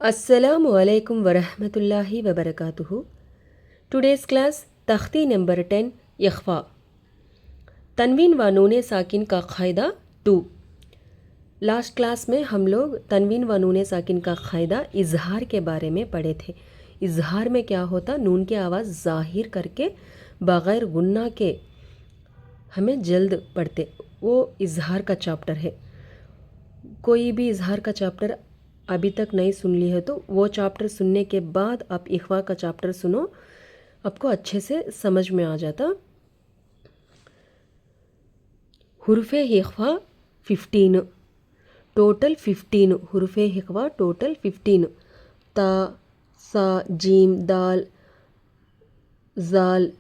Assalamu alaikum wa rahmatullahi wa barakatuhu. Today's class तख्ती number 10 इख्फा तनवीन व नून साकिन का क़ायदा 2। लास्ट क्लास में हम लोग तनवीन व नून साकिन का क़ायदा इजहार के बारे में पढ़े थे। इजहार में क्या होता, नून की आवाज़ ज़ाहिर करके बग़ैर गुन्ना के हमें जल्द पढ़ते, वो इजहार का चैप्टर है। कोई भी इजहार का चैप्टर अभी तक नहीं सुन ली है तो वो चैप्टर सुनने के बाद आप इख्फा का चैप्टर सुनो, आपको अच्छे से समझ में आ जाता। हुर्फ़े इख्फा 15, टोटल 15 हुर्फ़े इख्फा, टोटल 15। ता, सा, जीम, दाल, जाल,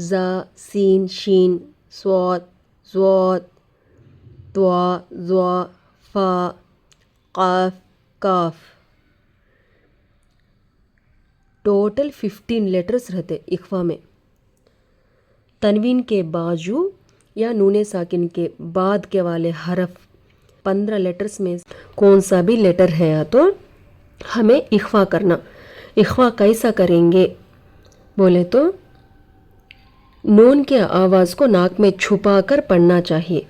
जा, सीन, शीन, स्वाद, ज़्वाद, त्वा, ज़्वा, फ़ा, क़ाफ़, काफ। टोटल 15 लेटर्स रहते इख्फा में। तनवीन के बाजू या नून साकिन के बाद के वाले हरफ 15 लेटर्स में कौन सा भी लेटर है या तो हमें इख्फा करना। इख्फा कैसा करेंगे बोले तो नून के आवाज़ को नाक में छुपा कर पढ़ना चाहिए।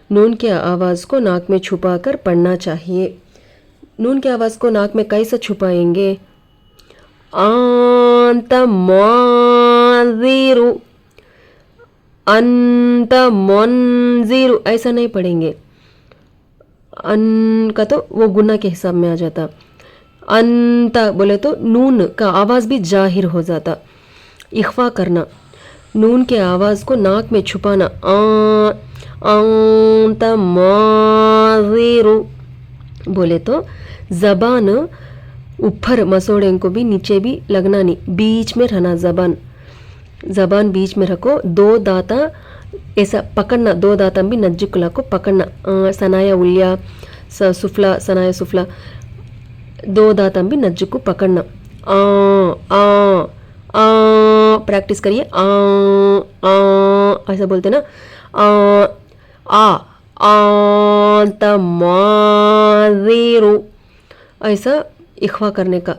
नून के आवाज़ को नाक में छुपा कर पढ़ना चाहिए। नून की आवाज़ को नाक में कैसे छुपाएंगे? अंत मुनज़िरु, अंत मुनज़िरु ऐसा नहीं पढ़ेंगे। अन का तो वो गुन्ना के हिसाब में आ जाता। अंत बोले तो नून का आवाज़ भी जाहिर हो जाता। इख्फा करना, नून के आवाज़ को नाक में छुपाना। अंत मुनज़िरु बोले तो ज़बान ऊपर मसोड़े को भी नीचे भी लगना नहीं, बीच में रहना। ज़बान बीच में रखो। दो दाता ऐसा पकड़ना, दो दाता भी नज्जुकुला को पकड़ना। सनाया उलिया सुफला, सनाया सुफला, दो दाता भी नज्जु को पकड़ना। प्रैक्टिस करिए। ऐसा बोलते ना, तमाज़ीरु ऐसा इख्फा करने का।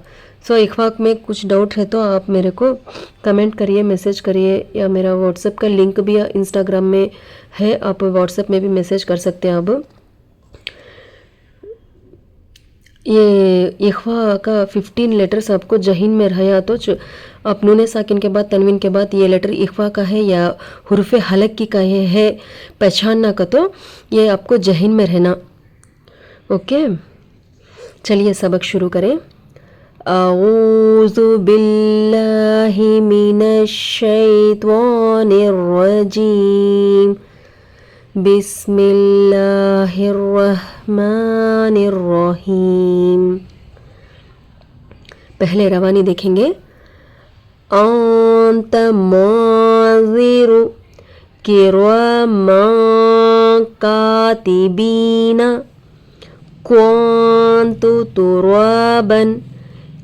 सो इख्फा में कुछ डाउट है तो आप मेरे को कमेंट करिए, मैसेज करिए, या मेरा व्हाट्सएप का लिंक भी इंस्टाग्राम में है, आप व्हाट्सएप में भी मैसेज कर सकते हैं। अब ये इख्फा का 15 लेटर्स आपको जहीन में रहा तो आप नून साकिन के बाद तनवीन के बाद ये लेटर इख्फा का है या हुर्फ़े हलक की का है पहचानना का, तो ये आपको जहीन में रहना। ओके, चलिए सबक शुरू करें। अऊज़ु बिल्लाहि मिनश शैत्वानिर रजीम, बिस्मिल्लाहिर्रहमानिर्रहीम। पहले रवानी देखेंगे। अंत मुनज़िरु किरामन कातिबीना, कुन्तु तुराबन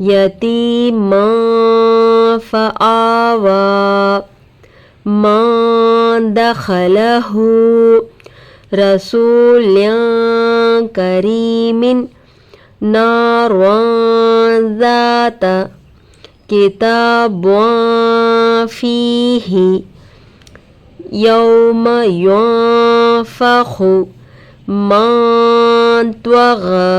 यतीमन फ़आवा, मन दखलहु रसूलन करीमिन नारन ज़ाता किताबन फ़ीही यौम युनफ़ख़ु मन त्वग़ा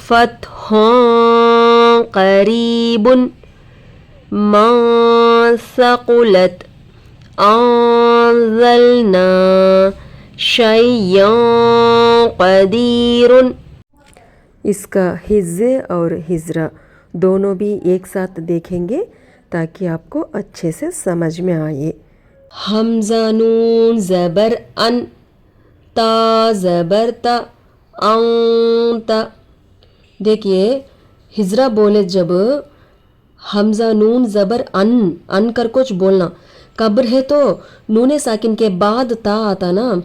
फ़त्हुन क़रीबुन मन सक़ुलत अंज़लना शय्यन क़दीरुन। इसका हिज़्ज़े और हिज़्रा दोनों भी एक साथ देखेंगे ताकि आपको अच्छे से समझ में आए। हमज़ा नून ज़बर अन, ता ज़बर ता, अंत। देखिए हिज़रा बोले जब हमज़ा नून ज़बर अन कर कुछ बोलना। कब्र है तो नून साकिन के बाद ता आता ना,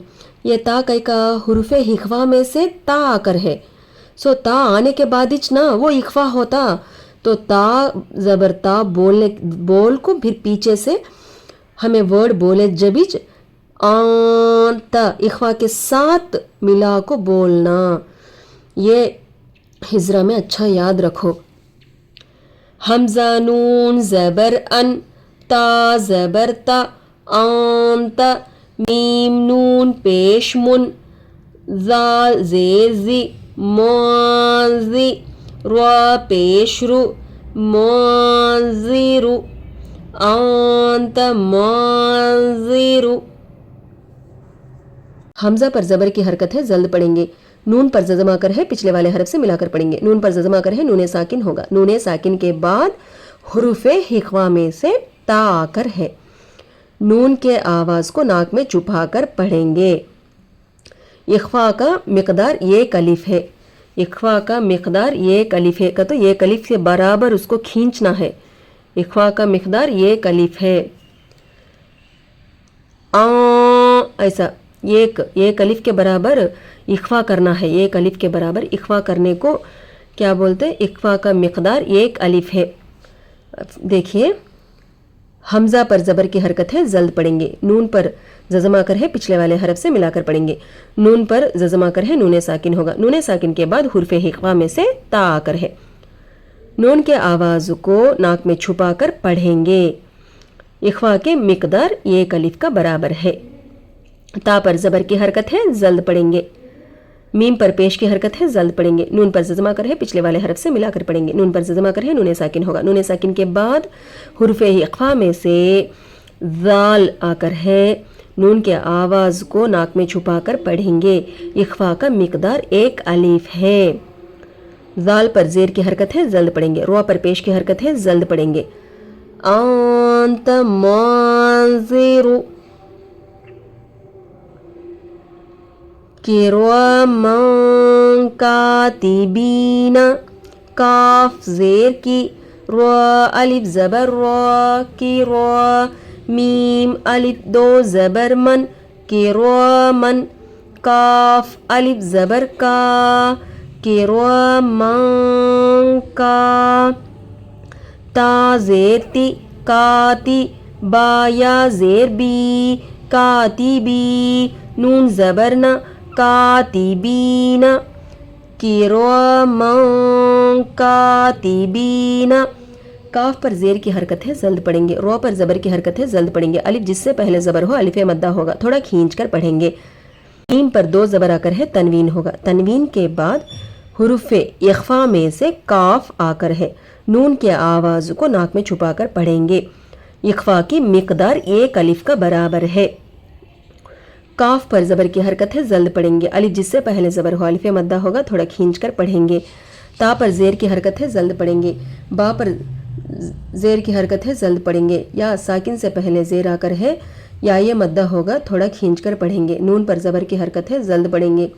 ये ता कई का हुर्फ़े इख्फा में से ता आकर है। सो ता आने के बाद ही ना वो इख्फा होता, तो ता ज़बर ता बोल को फिर पीछे से हमें वर्ड बोले जबिज अंत इख्फा के साथ मिला को बोलना। ये हिजरा में अच्छा याद रखो। हमजा नून ज़बर अन, ता ज़बर ता, आंत, मीम नून पेश मुन, ज़ाल ज़ेर ज़ी, मोज़ी, रा पेश रु, मोज़िरु, आंत मोज़िरु। हमजा पर ज़बर की हरकत है, जल्द पढ़ेंगे। नून पर जज़म आकर है, पिछले वाले हरफ से मिलाकर पढ़ेंगे। नून पर जज़म आकर है, नून साकिन होगा। नून साकिन के बाद हुरूफ़े हिक़वा में से ता आकर है। नून के आवाज़ को नाक में छुपाकर पढ़ेंगे। इख़्फ़ा का मिक़दार एक अलिफ है। इख़्फ़ा का मिक़दार एक अलिफ है का तो एक अलिफ से बराबर उसको खींचना है। इख़्फ़ा का मिक़दार एक अलिफ है। ऐसा एक अलिफ के बराबर इख़्फ़ा करना है। एक अलिफ के बराबर इख़्फ़ा करने को क्या बोलते हैं? इख़्फ़ा का मिक़दार एक अलिफ है। देखिए, हमज़ा पर ज़बर की हरकत है, जल्द पढ़ेंगे। नून पर जज़म आकर है, पिछले वाले हरफ से मिलाकर पढ़ेंगे। नून पर जज़म आकर है, नून साकिन होगा। नून साकिन के बाद हुर्फ़े हिक़वा में से ता आकर है। नून के आवाज़ को नाक में छुपाकर पढ़ेंगे। इख़्फ़ा के मिक़दार एक अलिफ का बराबर है। ता पर ज़बर की हरकत है, जल्द पढ़ेंगे। मीम पर पेश की हरकत है, जल्द पढ़ेंगे। नून पर जज़म आकर है, पिछले वाले हरफ से मिलाकर पढ़ेंगे। नून पर जज़म आकर है, नून साकिन होगा। नून साकिन के बाद हुर्फ़े इक़्फ़ा में से ज़ाल आकर है। नून के आवाज़ को नाक में छुपाकर पढ़ेंगे। इख़्फ़ा का मिक़दार एक अलिफ है। ज़ाल पर ज़ेर की हरकत है, जल्द पढ़ेंगे। रा पर पेश की हरकत है, जल्द पढ़ेंगे। आंत मोज़िरु, किरामन कातिबीन, काफ ज़ेर की, रा अलिफ ज़बर रा की, रा मीम अलिफ दो ज़बर मन, किरामन, काफ अलिफ ज़बर का, किरामन का, ता ज़ेर ती, काती, बाया ज़ेर बी, कातिबी, नून ज़बर न, कातिबीन, किरामन कातिबीन। काफ पर ज़ेर की हरकत है, जल्द पढ़ेंगे। रा पर ज़बर की हरकत है, जल्द पढ़ेंगे। अलिफ जिससे पहले ज़बर हो, अलिफ मद्दा होगा, थोड़ा खींच कर पढ़ेंगे। मीम पर दो ज़बर आकर है, तनवीन होगा। तनवीन के बाद हुरूफ़े इख़्फ़ा में से काफ आकर है। नून के आवाज़ को नाक में छुपाकर पढ़ेंगे। इख़्फ़ा की मिक़दार एक अलिफ का बराबर है। काफ पर ज़बर की हरकत है, जल्द पढ़ेंगे। अलिफ जिससे पहले ज़बर हो, अलिफ मद्दा होगा, थोड़ा खींच कर पढ़ेंगे। ता पर ज़ेर की हरकत है, जल्द पढ़ेंगे। बा पर ज़ेर की हरकत है, जल्द पढ़ेंगे। या साकिन से पहले ज़ेर आकर है, या ये मद्दा होगा, थोड़ा खींच कर पढ़ेंगे। नून पर ज़बर की हरकत है, जल्द पढ़ेंगे।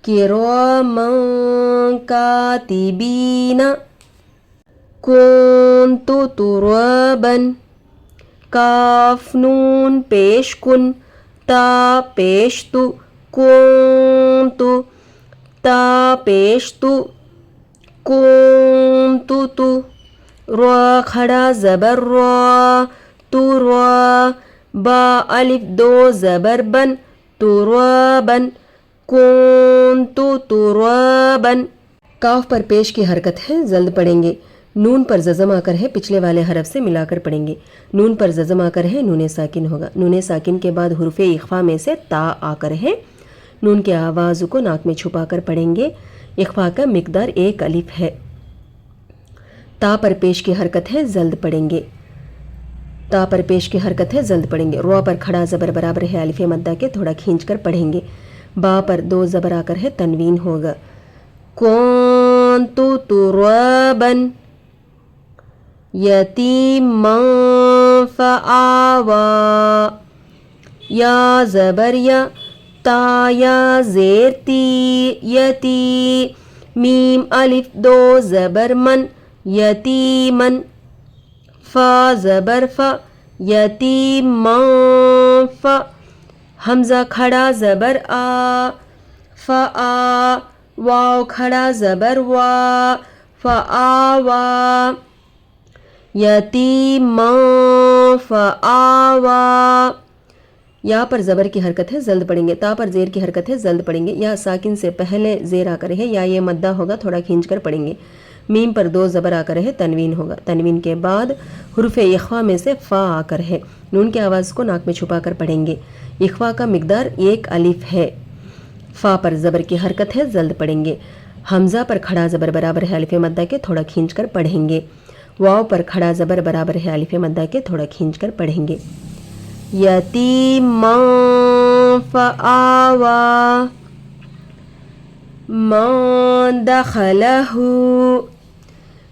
किरामन कातिबीन, कुन्तु तुराबन, काफ नून पेश कुन, ता पेश तु, कुन्तु, ता पेश तु, कुन्तु तु, रा खड़ा ज़बर रा, तु रा, बा अलिफ दो ज़बर बन, तुराबन, कुन्तु तुराबन। काफ पर पेश की हरकत है, जल्द पढ़ेंगे। नून पर जज़म आकर है, पिछले वाले हरफ से मिलाकर पढ़ेंगे। नून पर जज़म आकर है, नून साकिन होगा। नून साकिन के बाद हुरूफ़े इख़्फ़ा में से ता आकर है। नून के आवाज़ को नाक में छुपाकर पढ़ेंगे। इख़्फ़ा का मिक़दार एक अलिफ है। ता पर पेश की हरकत है, जल्द पढ़ेंगे। ता पर पेश की हरकत है, जल्द पढ़ेंगे। रा पर खड़ा ज़बर बराबर है अलिफ मद्दा के, थोड़ा खींच कर पढ़ेंगे। बा पर दो ज़बर आकर है, तनवीन होगा। कुन्तु तुराबन, यतीमन फ़आवा, या ज़बर या, ता या ज़ेर ती, यती, मीम अलिफ दो ज़बर मन, यतीमन, फ़ा ज़बर फ़ा, यतीमन फ़ा, हमज़ा खड़ा ज़बर आ, फ़आ, वाव खड़ा ज़बर वा, फ़आवा, यतीमन फ़आवा, یا پر زبر کی حرکت ہے جلد پڑھیں گے. تا پر زیر کی حرکت ہے جلد پڑھیں گے. یا ساکن سے پہلے زیر آ کر ہے یا یہ مدہ ہوگا تھوڑا کھینچ کر پڑھیں گے. میم پر 2 زبر آ کر ہے تنوین ہوگا. تنوین کے بعد حرف اخوا میں سے فا آ کر ہے. نون کی آواز کو ناک میں چھپا کر پڑھیں گے. اخوا کا مقدار 1 الف ہے. فا پر زبر کی حرکت ہے جلد پڑھیں گے. حمزہ پر کھڑا زبر برابر ہے الف مدہ کے تھوڑا کھینچ کر پڑھیں گے. واو پر کھڑا زبر برابر ہے الف مدہ کے تھوڑا کھینچ کر پڑھیں گے. یتیما فآوا من دخلہ.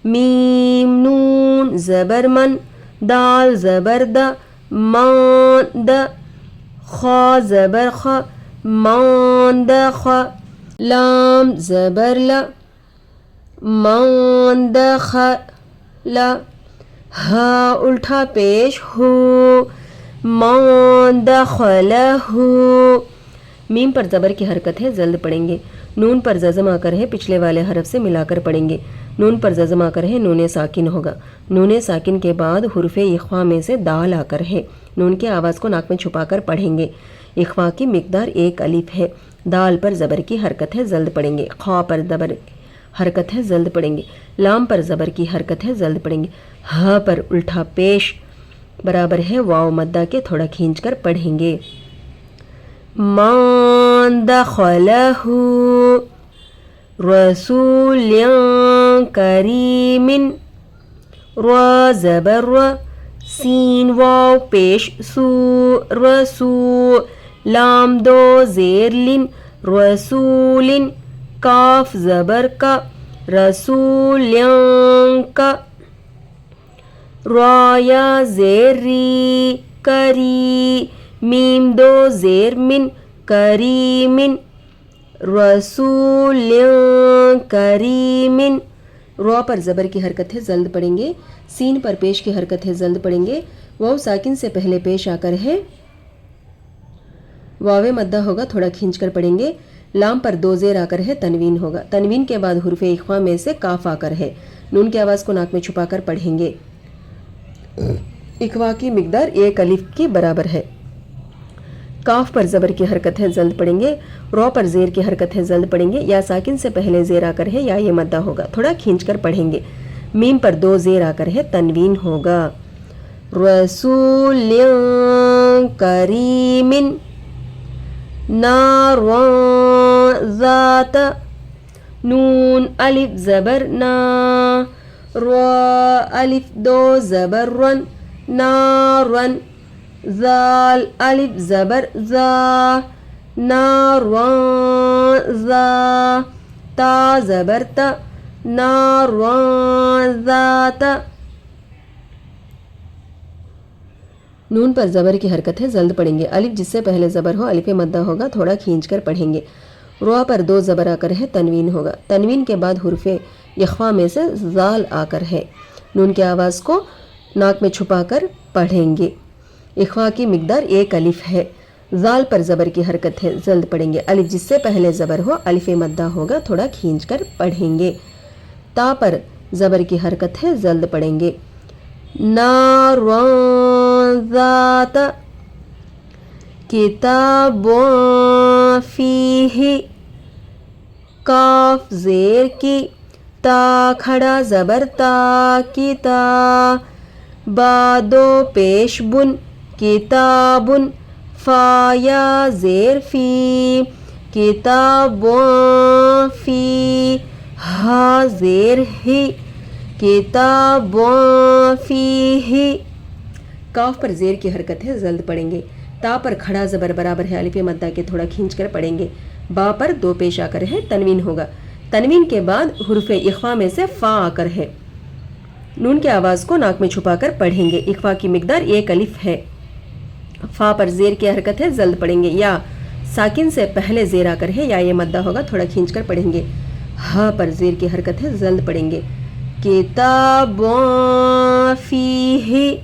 میم نون زبر من دال زبر د من د. خا زبر خ من دخ. لام زبر ل من دخ ل. ہا الٹا پیش ہو من دخلہ. میم پر زبر کی حرکت ہے جلد پڑھیں گے. نون پر ززم آ کر ہے پچھلے والے حرف سے ملا کر پڑھیں گے. نون پر ززم آ کر ہے نون ساکن ہوگا. نون ساکن کے بعد حرف اخوا میں سے دال آ کر ہے. نون کی آواز کو ناک میں چھپا کر پڑھیں گے. اخوا کی مقدار 1 الف ہے. دال پر زبر کی حرکت ہے جلد پڑھیں گے. خا پر زبر حرکت ہے جلد پڑھیں گے. لام پر زبر کی حرکت ہے جلد پڑھیں گے. ہا پر الٹا پیش برابر ہے واو مدہ کے تھوڑا کھینچ کر پڑھیں گے. من دخلہ رسول کریم. را زبر را سین واو پیش سو رسو. لام 2 زیر لن رسول. کاف زبر کا رسول کا. را یا زیر ری کری. میم 2 زیر من کریم. رسول کریم. را پر زبر کی حرکت ہے جلد پڑھیں گے. سین پر پیش کی حرکت ہے جلد پڑھیں گے. واو ساکن سے پہلے پیش آ کر ہے واو مدہ ہوگا تھوڑا کھینچ کر پڑھیں گے. لام پر 2 زیر آ کر ہے تنوین ہوگا. تنوین کے بعد حرف اخوا میں سے کاف آ کر ہے. نون کی آواز کو ناک میں چھپا کر پڑھیں گے. اخوا کی مقدار 1 الف کی برابر ہے. کاف پر زبر کی حرکت ہے جلد پڑھیں گے. رو پر زیر کی حرکت ہے جلد پڑھیں گے. یا ساکن سے پہلے زیر آ کر ہے یا یہ مدہ ہوگا تھوڑا کھینچ کر پڑھیں گے. میم پر 2 زیر آ کر ہے تنوین ہوگا. رسول کریم. نار ذات. نون الف زبر نا. را الف 2 زبر رن نارن. زال الف زبر زا نارن زا. تا زبر تا نارن ذات. نون پر زبر کی حرکت ہے جلد پڑھیں گے. الف جس سے پہلے زبر ہو الف مدہ ہوگا تھوڑا کھینچ کر پڑھیں گے. رو پر 2 زبر آ کر ہے تنوین ہوگا. تنوین کے بعد حرف اخوا میں سے زال آ کر ہے. نون کی آواز کو ناک میں چھپا کر پڑھیں گے. اخوا کی مقدار 1 الف ہے. زال پر زبر کی حرکت ہے جلد پڑھیں گے. الف جس سے پہلے زبر ہو الف مدہ ہوگا تھوڑا کھینچ کر پڑھیں گے. تا پر زبر کی حرکت ہے جلد پڑھیں گے. نار ذات. کتاب فیہ. کاف زیر کی. تا کھڑا زبر تا کی تا. با 2 پیش بن کتابن. فا یا زیر فی کتاب فی. ہا زیر ہی کتاب فیہ. کاف پر زیر کی حرکت ہے جلد پڑھیں گے. تا پر کھڑا زبر برابر ہے الف مدہ کے تھوڑا کھینچ کر پڑھیں گے. با پر 2 پیش آ کر ہے تنوین ہوگا. تنوین کے بعد حرف اخوا میں سے فا آ کر ہے. نون کی آواز کو ناک میں چھپا کر پڑھیں گے. اخوا کی مقدار 1 الف ہے. فا پر زیر کی حرکت ہے جلد پڑھیں گے. یا ساکن سے پہلے زیر آ کر ہے یا یہ مدہ ہوگا تھوڑا کھینچ کر پڑھیں گے. ہا پر زیر کی حرکت ہے جلد پڑھیں گے. کتاب فیہ.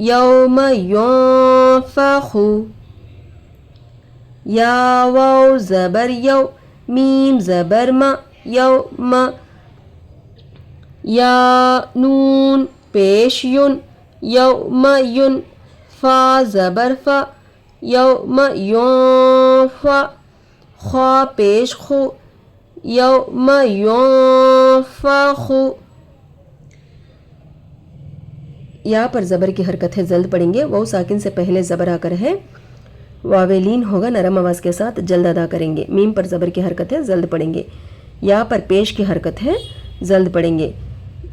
یوم ینفخ. یا واو زبر یو. میم زبر ما یوم. یا نون پیش یون. یوم یون. فا زبر فا यौम यौफ़ा ख्वा पेश खु यौम यौफ़खु। यहाँ पर ज़बर की हरकत है, जल्द पढ़ेंगे। वाव साकिन से पहले ज़बर आकर है, वावेलीन होगा, नरम आवाज़ के साथ जल्द अदा करेंगे। मीम पर ज़बर की हरकत है, जल्द पढ़ेंगे। यहाँ पर पेश की हरकत है, जल्द पढ़ेंगे।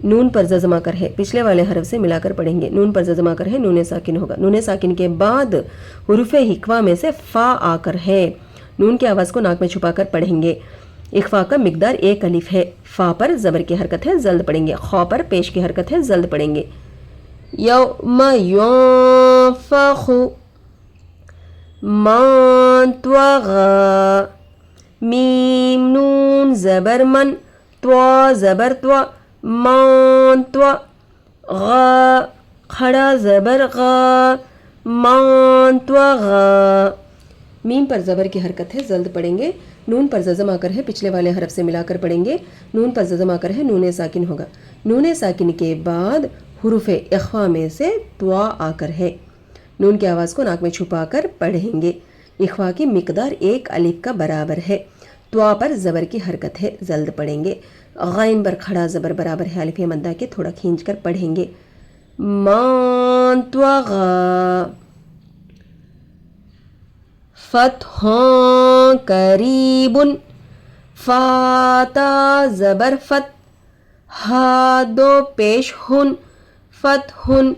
नून पर जज़म आकर है, पिछले वाले हरफ से मिलाकर पढ़ेंगे। नून पर जज़म आकर है, नून साकिन होगा। नून साकिन के बाद हुरूफ हिक्वा में से फ़ा आकर है, नून की आवाज़ को नाक में छुपाकर पढ़ेंगे। इख्फा का मिकदार एक अलिफ है। फ़ा पर ज़बर की हरकत है, जल्द पढ़ेंगे। ख़ौ पर पेश की हरकत है, जल्द पढ़ेंगे। यौम यौफ़खु मान त्वगा, मीम नून ज़बर मन, त्वा ज़बर त्वा, मान त्वा, गा खड़ा ज़बर गा, मान त्वगा। मीम पर ज़बर की हरकत है, जल्द पढ़ेंगे। नून पर जज़म आकर है, पिछले वाले हरफ से मिलाकर पढ़ेंगे। नून पर जज़म आकर है, नून साकिन होगा। नून साकिन के बाद हुरूफ इख्फा में से त्वा आकर है, नून की आवाज़ को नाक में छुपाकर पढ़ेंगे। इख्फा की मिकदार एक अलिफ का बराबर है। त्वा पर ज़बर की हरकत है, जल्द पढ़ेंगे। गैन पर खड़ा ज़बर बराबर है अलिफ मद्दा के, थोड़ा खींच कर पढ़ेंगे। मान त्वगा फ़त्हुन करीबुन, फ़ाता ज़बर फ़त, हा दो पेश हुन, फ़त्हुन,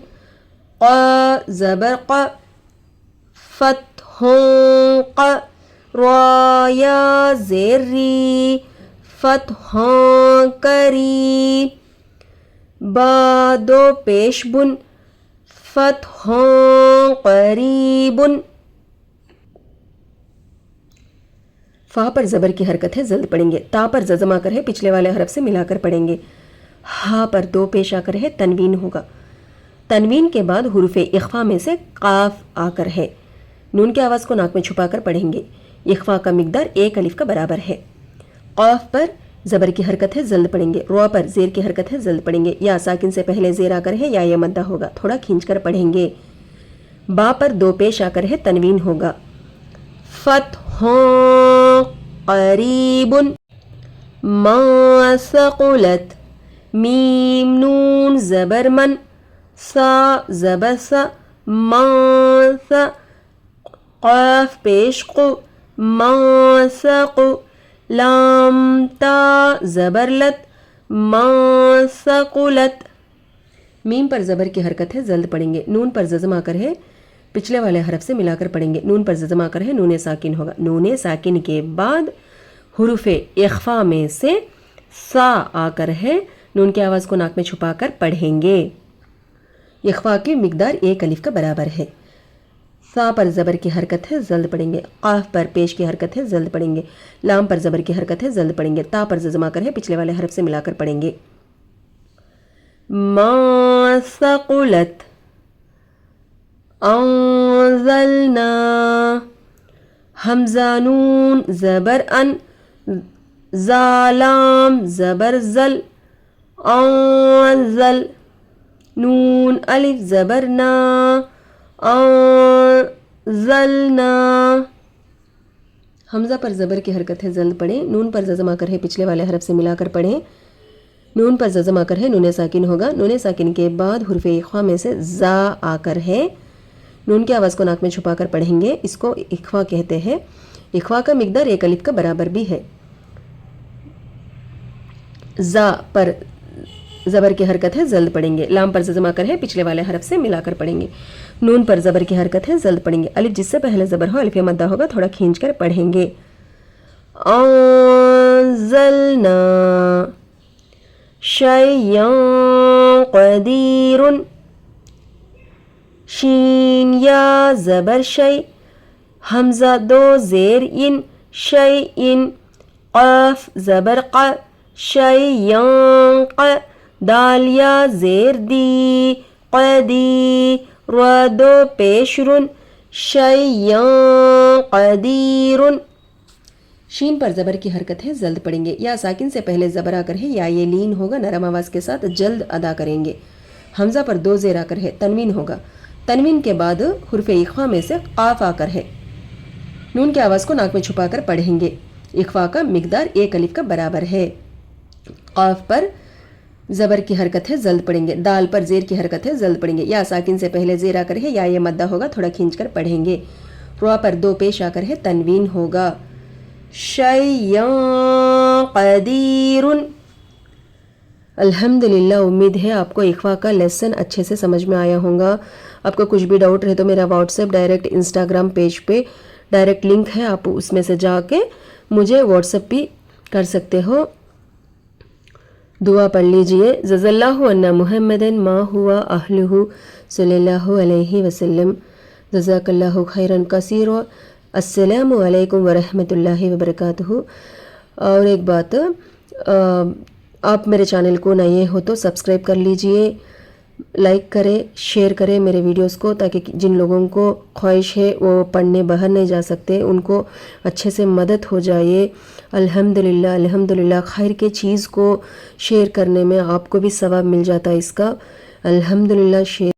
क़ ज़बर क़, फ़त्हुन क़, राया ज़ेर री, फ़त्हुन करी, बा दो पेश बुन, फ़त्हुन क़रीबुन। फ़ा पर ज़बर की हरकत है, जल्द पढ़ेंगे। ता पर जज़म आकर है, पिछले वाले हरफ से मिलाकर पढ़ेंगे। हा पर दो पेश आकर है, तनवीन होगा। तनवीन के बाद हुरूफ इख्फा में से काफ आकर है, नून की आवाज़ को नाक में छुपाकर पढ़ेंगे। इख्फा का मिकदार एक अलिफ का बराबर है। क़ाफ पर ज़बर की हरकत है, जल्द पढ़ेंगे। रा पर ज़ेर की हरकत है, जल्द पढ़ेंगे। या साकिन से पहले ज़ेर आकर है, या ये मद्दा होगा, थोड़ा खींचकर पढ़ेंगे। बा पर दो पेश आकर है, तनवीन होगा। फ़त्हुन क़रीबुन, मा सक़ुलत, मीम नून ज़बर मन, सा ज़बर सा, मा सा, क़ाफ पेश क़ु, मा सक़ु, लाम ता ज़बर लत, मा सक़ुलत। मीम पर ज़बर की हरकत है, जल्द पढ़ेंगे। नून पर जज़म आकर है, पिछले वाले हरफ से मिलाकर पढ़ेंगे। नून पर जज़म आकर है, नून साकिन होगा। नून साकिन के बाद हुरूफ इख्फा में से सा आकर है, नून की आवाज़ को नाक में छुपाकर पढ़ेंगे। इख्फा की मिकदार एक अलिफ का बराबर है। सा पर ज़बर की हरकत है, जल्द पढ़ेंगे। क़ाफ पर पेश की हरकत है, जल्द पढ़ेंगे। लाम पर ज़बर की हरकत है, जल्द पढ़ेंगे। ता पर जज़म आकर है, पिछले वाले हरफ से मिलाकर पढ़ेंगे। मा सक़ुलत, अंज़लना, हमज़ा नून ज़बर अन, ज़ालाम ज़बर ज़ल, अंज़ल, नून अलिफ ज़बर ना, अंज़लना। हमज़ा पर ज़बर की हरकत है, जल्द पढ़ें। नून पर जज़म आकर है, पिछले वाले हरफ से मिलाकर पढ़ें। नून पर जज़म आकर है, नून साकिन होगा। नून साकिन के बाद हुरूफ इख्फा में से ज़ा आकर है, नून की आवाज़ को नाक में छुपाकर पढ़ेंगे। इसको इख्फा कहते हैं। इख्फा का मिकदार एक अलिफ का बराबर भी है। ज़ा पर ज़बर की हरकत है, जल्द पढ़ेंगे। लाम पर जज़म आकर है, पिछले वाले हरफ से मिलाकर पढ़ेंगे। नून पर ज़बर की हरकत है, जल्द पढ़ेंगे। अलिफ जिससे पहले ज़बर हो, अलिफ मद्दा होगा, थोड़ा खींच कर पढ़ेंगे। अंज़लना शय्यन क़दीरुन, शीन या ज़बर शय, हमज़ा दो ज़ेर इन, शय इन, क़ाफ ज़बर क़, शय्यन क़, दाल या ज़ेर दी, क़दी, रा दो पेश रुन, शय्यन क़दीरुन। शीन पर ज़बर की हरकत है, जल्द पढ़ेंगे। या साकिन से पहले ज़बर आकर है, या ये लीन होगा, नरम आवाज़ के साथ जल्द अदा करेंगे। हमज़ा पर दो ज़ेर आकर है, तनवीन होगा। तनवीन के बाद हुर्फ इख्फा में से काफ आकर है। नून की आवाज़ को नाक में छुपा कर पढ़ेंगे। इख्फा का मिकदार एक अलिफ का बराबर है। काफ पर ज़बर की हरकत है, जल्द पढ़ेंगे। दाल पर ज़ेर की हरकत है, जल्द पढ़ेंगे। या साकिन से पहले ज़ेर आकर है, या ये मद्दा होगा, थोड़ा खींच कर पढ़ेंगे। रुआ पर दो पेश आकर है, तनवीन होगा। शय्यन क़दीरुन। अल्हम्दुलिल्लाह, उम्मीद है आपको इख्फा का लेसन अच्छे से समझ में आया होगा। आपको कुछ भी डाउट रहे तो मेरा व्हाट्सएप, डायरेक्ट इंस्टाग्राम पेज पे डायरेक्ट लिंक है, आप उसमें से जाके मुझे व्हाट्सएप भी कर सकते हो। दुआ पढ़ लीजिए। जज़ल्लाहु अन्ना मुहम्मदन मा हुआ अहलुहु सल्लल्लाहु अलैहि वसल्लम। जज़ाकल्लाहु खैरन कसीरा। अस्सलामु अलैकुम व रहमतुल्लाहि व बरकातुहू। और एक बात, आप मेरे चैनल को नए हो तो सब्सक्राइब कर लीजिए, लाइक करें, शेयर करें मेरे वीडियोस को, ताकि जिन लोगों को ख्वाहिश है वो पढ़ने बाहर नहीं जा सकते उनको अच्छे से मदद हो जाए। अल्हम्दुलिल्लाह, अल्हम्दुलिल्लाह, खैर के चीज़ को शेयर करने में आपको भी सवाब मिल जाता है इसका। अल्हम्दुलिल्लाह शेयर